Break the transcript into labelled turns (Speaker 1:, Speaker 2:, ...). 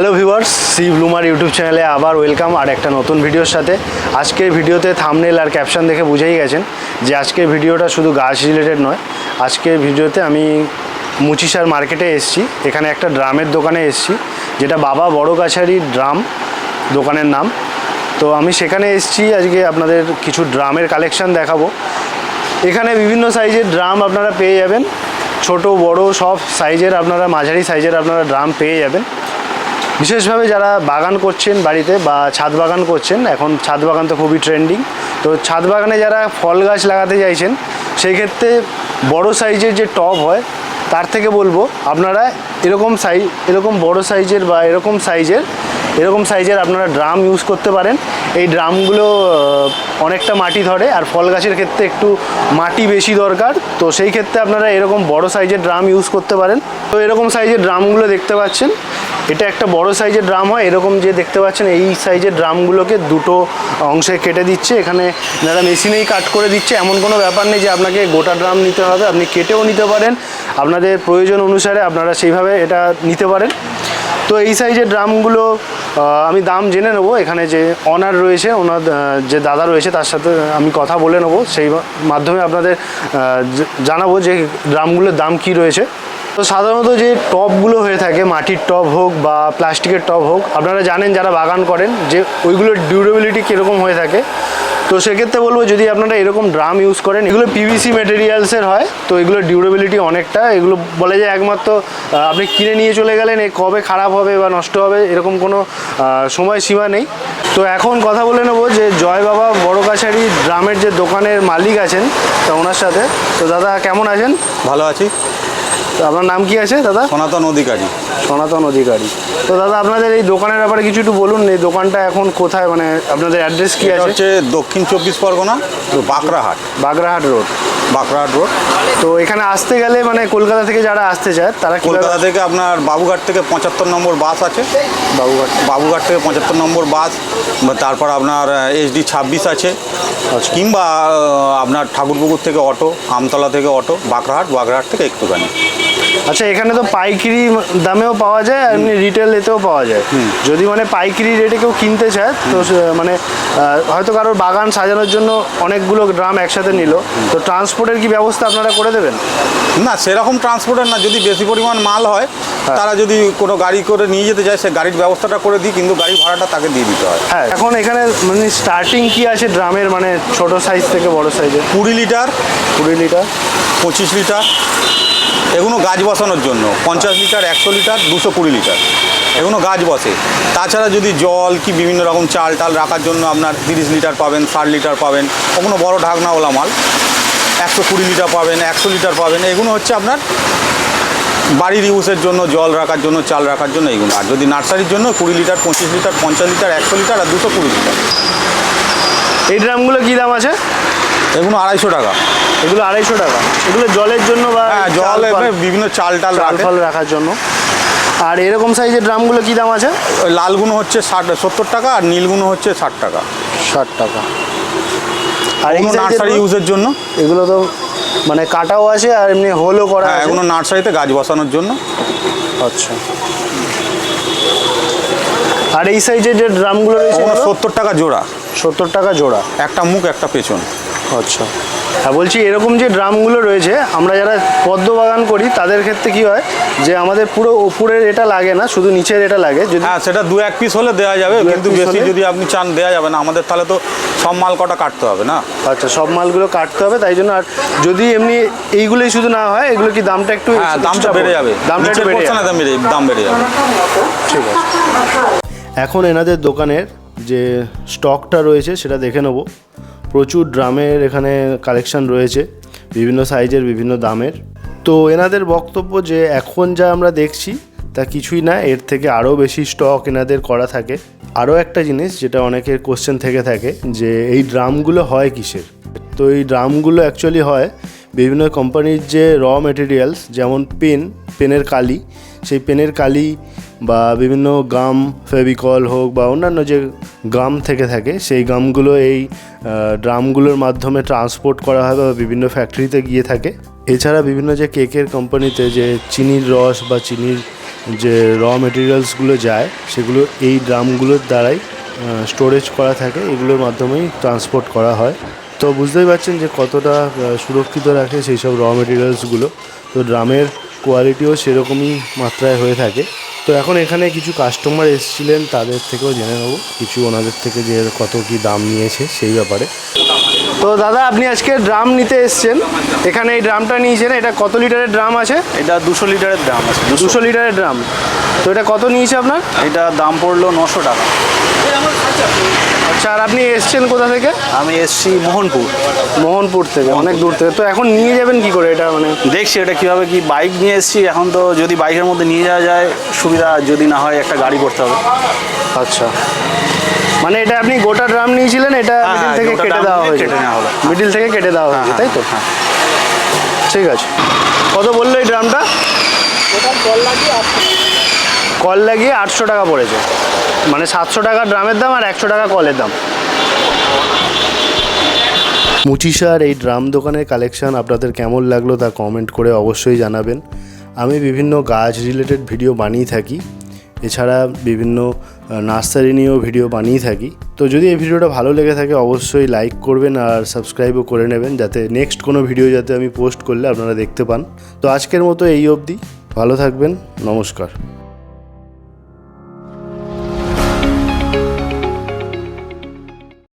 Speaker 1: Hello viewers, C Bloomer YouTube চ্যানেলে আবার welcome আর একটা নতুন ভিডিওর সাথে। আজকের ভিডিওতে থাম্বনেল আর ক্যাপশন দেখে বুঝেই গেছেন যে আজকের ভিডিওটা শুধু গাছ রিলেটেড নয়। আজকের ভিডিওতে আমি মুচিসার মার্কেটে এসেছি। এখানে একটা ড্রামের দোকানে এসেছি, যেটা বাবা বড় গাছারি ড্রাম দোকানের নাম। তো আমি সেখানে এসেছি আজকে আপনাদের কিছু ড্রামের কালেকশন দেখাবো। এখানে বিভিন্ন সাইজের ড্রাম আপনারা পেয়ে যাবেন, ছোট বড় সব সাইজের, আপনারা মাঝারি সাইজের আপনারা ড্রাম পেয়ে যাবেন। বিশেষভাবে যারা বাগান করছেন বাড়িতে বা ছাদ বাগান করছেন, এখন ছাদ বাগান তো খুবই ট্রেন্ডিং। তো ছাদ বাগানে যারা ফল গাছ লাগাতে চাইছেন, সেই ক্ষেত্রে বড় সাইজের যে টব হয় তার থেকে বলবো আপনারা এরকম বড় সাইজের বা এরকম সাইজের আপনারা ড্রাম ইউজ করতে পারেন। এই ড্রামগুলো অনেকটা মাটি ধরে, আর ফল গাছের ক্ষেত্রে একটু মাটি বেশি দরকার। তো সেই ক্ষেত্রে আপনারা এরকম বড় সাইজের ড্রাম ইউজ করতে পারেন। তো এরকম সাইজের ড্রামগুলো দেখতে পাচ্ছেন, এটা একটা বড় সাইজের ড্রাম হয়। এরকম যে দেখতে পাচ্ছেন এই সাইজের ড্রামগুলোকে দুটো অংশে কেটে দিচ্ছে। এখানে যারা মেশিনেই কাট করে দিচ্ছে, এমন কোনো ব্যাপার নেই যে আপনাকে গোটা ড্রাম নিতে হবে, আপনি কেটেও নিতে পারেন। আপনাদের প্রয়োজন অনুসারে আপনারা সেইভাবে এটা নিতে পারেন। তো এই সাইজের ড্রামগুলো আমি দাম জেনে নেবো। এখানে যে অনার রয়েছে, ওনার যে দাদা রয়েছে তার সাথে আমি কথা বলে নেবো, সেই মাধ্যমে আপনাদের জানাবো যে ড্রামগুলোর দাম কি রয়েছে। তো সাধারণত যে টবগুলো হয়ে থাকে, মাটির টব হোক বা প্লাস্টিকের টব হোক, আপনারা জানেন যারা বাগান করেন যে ওইগুলোর ডিউরেবিলিটি কীরকম হয়ে থাকে। তো সেক্ষেত্রে বলবো যদি আপনারা এরকম ড্রাম ইউজ করেন, এগুলো পিভিসি ম্যাটেরিয়ালসের হয়, তো এগুলোর ডিউরেবিলিটি অনেকটা। এগুলো বলে যে একমাত্র আপনি কিনে নিয়ে চলে গেলেন, কবে খারাপ হবে বা নষ্ট হবে এরকম কোনো সময়সীমা নেই। তো এখন কথা বলে নেবো যে জয় বাবা বড় গাছারি ড্রামের যে দোকানের মালিক আছেন, তো ওনার সাথে। তো দাদা কেমন আছেন?
Speaker 2: ভালো আছি।
Speaker 1: তো আপনার নাম কি আছে দাদা?
Speaker 2: সনাতন অধিকারী।
Speaker 1: সনাতন অধিকারী। তো দাদা আপনাদের এই দোকানের ব্যাপারে কিছু একটু বলুন। এই দোকানটা এখন কোথায়, মানে আপনাদের অ্যাড্রেস কি আছে?
Speaker 2: হচ্ছে দক্ষিণ 24 পরগনা, বাগরাহাট রোড।
Speaker 1: তো এখানে আসতে গেলে মানে কলকাতা থেকে যারা আসতে চায় তারা
Speaker 2: কলকাতা থেকে আপনার বাবুঘাট থেকে 75 নম্বর বাস আছে। বাবুঘাট থেকে 75 নম্বর বাস, তারপর আপনার SD 26 আছে। কিংবা আপনার ঠাকুরপুকুর থেকে অটো, আমতলা থেকে অটো, বাগরাহাট থেকে একটুখানি।
Speaker 1: আচ্ছা, এখানে তো পাইকারি দামেও পাওয়া যায় আর এমনি রিটেল এতেও পাওয়া যায়। যদি মানে পাইকারি রেটে কেউ কিনতে চায়, তো মানে হয়তো কারোর বাগান সাজানোর জন্য অনেকগুলো ড্রাম একসাথে নিল, তো ট্রান্সপোর্টের কি ব্যবস্থা আপনারা করে দেবেন?
Speaker 2: না, সেরকম ট্রান্সপোর্টের না। যদি বেশি পরিমাণ মাল হয়, তারা যদি কোনো গাড়ি করে নিয়ে যেতে চায়, সে গাড়ির ব্যবস্থাটা করে দিই, কিন্তু গাড়ি ভাড়াটা তাকে দিয়ে দিতে হয়।
Speaker 1: হ্যাঁ, এখন এখানে মানে স্টার্টিং কি আছে ড্রামের, মানে ছোট সাইজ থেকে বড় সাইজের?
Speaker 2: 20 লিটার, 25 লিটার, এগুলো গাছ বসানোর জন্য। 50 লিটার, 100 লিটার, 220 লিটার, এগুলো গাছ বসে। তাছাড়া যদি জল কি বিভিন্ন রকম চাল টাল রাখার জন্য আপনার 30 লিটার পাবেন, 60 লিটার পাবেন। ওগুলো বড় ঢাকনাওয়ালা মাল। 120 লিটার পাবেন, 100 লিটার পাবেন। এগুলো হচ্ছে আপনার বাড়ির ইউজের জন্য, জল রাখার জন্য, চাল রাখার জন্য এইগুলো। আর যদি নার্সারির জন্য 20 লিটার, 25 লিটার, 50 লিটার, 100 লিটার আর 220 লিটার।
Speaker 1: এই ড্রামগুলো কী দাম আছে?
Speaker 2: এগুলো 250 টাকা।
Speaker 1: এগুলো 250 টাকা। এগুলো জলের জন্য বা
Speaker 2: জল বিভিন্ন চাল টাল
Speaker 1: ফল রাখার জন্য। আর এরকম সাইজের ড্রামগুলো কী দাম আছে?
Speaker 2: ওই লালগুলো হচ্ছে 70 টাকা, আর নীলগুলো হচ্ছে 60 টাকা।
Speaker 1: 60 টাকা। আর এই
Speaker 2: নার্সারি ইউজের জন্য
Speaker 1: এগুলো তো মানে কাটাও আছে আর এমনি হোলও করা আছে।
Speaker 2: এগুলো নার্সারিতে গাছ বসানোর জন্য।
Speaker 1: আচ্ছা। আর এই সাইজের যে ড্রামগুলো রয়েছে
Speaker 2: 70 টাকা জোড়া।
Speaker 1: 70 টাকা জোড়া,
Speaker 2: একটা মুখ একটা পেছন।
Speaker 1: আচ্ছা। হ্যাঁ, বলছি এরকম যে ড্রামগুলো রয়েছে, আমরা যারা পদ্ম বাগান করি তাদের ক্ষেত্রে কি হয় যে আমাদের পুরো উপরের এটা লাগে না, শুধু নিচের এটা লাগে। যদি
Speaker 2: সেটা 2-1 পিস হলে দেওয়া যাবে, কিন্তু বেশি যদি আপনি চান দেওয়া যাবে না। আমাদের তাহলে তো সব মাল কটা কাটতে হবে না।
Speaker 1: আচ্ছা, সব মালগুলো কাটতে হবে, তাই জন্য। আর যদি এমনি এইগুলোই শুধু না হয়, এগুলো কি দামটা একটু
Speaker 2: দামটা বেড়ে যাবে। দাম বেড়ে যাবে।
Speaker 1: ঠিক আছে। এখন এনাদের দোকানের যে স্টকটা রয়েছে সেটা দেখে নেব। প্রচুর ড্রামের এখানে কালেকশান রয়েছে, বিভিন্ন সাইজের, বিভিন্ন দামের। তো এনাদের বক্তব্য যে এখন যা আমরা দেখছি তা কিছুই না, এর থেকে আরও বেশি স্টক এনাদের করা থাকে। আরও একটা জিনিস যেটা অনেকের কোশ্চেন থেকে থাকে যে এই ড্রামগুলো হয় কিসের। তো এই ড্রামগুলো অ্যাকচুয়ালি হয় বিভিন্ন কোম্পানির যে র মেটেরিয়ালস, যেমন পেনের কালি, সেই পেনের কালি বা বিভিন্ন গাম, ফেভিকল হোক বা অন্যান্য যে গাম থেকে থাকে, সেই গামগুলো এই ড্রামগুলোর মাধ্যমে ট্রান্সপোর্ট করা হয় বা বিভিন্ন ফ্যাক্টরিতে গিয়ে থাকে। এছাড়া বিভিন্ন যে কেকের কোম্পানিতে যে চিনির রস বা চিনির যে র মেটেরিয়ালসগুলো যায় সেগুলো এই ড্রামগুলোর দ্বারাই স্টোরেজ করা থাকে, এগুলোর মাধ্যমেই ট্রান্সপোর্ট করা হয়। তো বুঝতেই পারছেন যে কতটা সুরক্ষিত রাখে সেই সব র মেটেরিয়ালসগুলো। তো ড্রামের কোয়ালিটিও সেরকমই মাত্রায় হয়ে থাকে। তো এখন এখানে কিছু কাস্টমার এসেছিলেন, তাদের থেকেও জেনে নেবো কিছু ওনাদের থেকে যে কত কি দাম নিয়েছে সেই ব্যাপারে। তো দাদা, আপনি আজকে ড্রাম নিতে এসেছেন, এখানে এই ড্রামটা নিয়েছেন, এটা কত লিটারের ড্রাম আছে?
Speaker 3: এটা 200 লিটারের দাম আছে।
Speaker 1: 200 লিটারের ড্রাম। তো এটা কত নিয়েছে আপনার?
Speaker 3: এটা দাম পড়লো 900 টাকা।
Speaker 1: আচ্ছা, আর আপনি এসেছেন কোথা থেকে?
Speaker 3: আমি এসছি মোহনপুর।
Speaker 1: মোহনপুর থেকে, অনেক দূর থেকে। তো এখন নিয়ে যাবেন কি করে এটা? মানে
Speaker 3: দেখছি এটা কীভাবে কি, বাইক নিয়ে এসছি এখন, তো যদি বাইকের মধ্যে নিয়ে যাওয়া যায় সুবিধা, যদি না হয় একটা গাড়ি করতে হবে।
Speaker 1: আচ্ছা, মানে এটা আপনি গোটা ড্রাম নিয়েছিলেন, এটা মিডিল থেকে
Speaker 3: গোটা
Speaker 1: কেটে
Speaker 3: ড্রাম
Speaker 1: দেওয়া
Speaker 3: দিয়ে
Speaker 1: হয়েছে?
Speaker 3: কেটে নেওয়া হলো।
Speaker 1: মিডিল থেকে কেটে দেওয়া হয়েছে, তাই তো? ঠিক আছে। কত বললো এই ড্রামটা? কল লাগিয়ে 800 টাকা পড়েছে, মানে 700 টাকা ড্রামের দাম আর 100 টাকা কলের দাম। মুচিসার এই ড্রাম দোকানের কালেকশান আপনাদের কেমন লাগলো তা কমেন্ট করে অবশ্যই জানাবেন। আমি বিভিন্ন গাছ রিলেটেড ভিডিও বানিয়ে থাকি, এছাড়া বিভিন্ন নার্সারি নিয়েও ভিডিও বানিয়ে থাকি। তো যদি এই ভিডিওটা ভালো লেগে থাকে অবশ্যই লাইক করবেন আর সাবস্ক্রাইবও করে নেবেন, যাতে নেক্সট কোনো ভিডিও যাতে আমি পোস্ট করলে আপনারা দেখতে পান। তো আজকের মতো এই অবধি, ভালো থাকবেন, নমস্কার।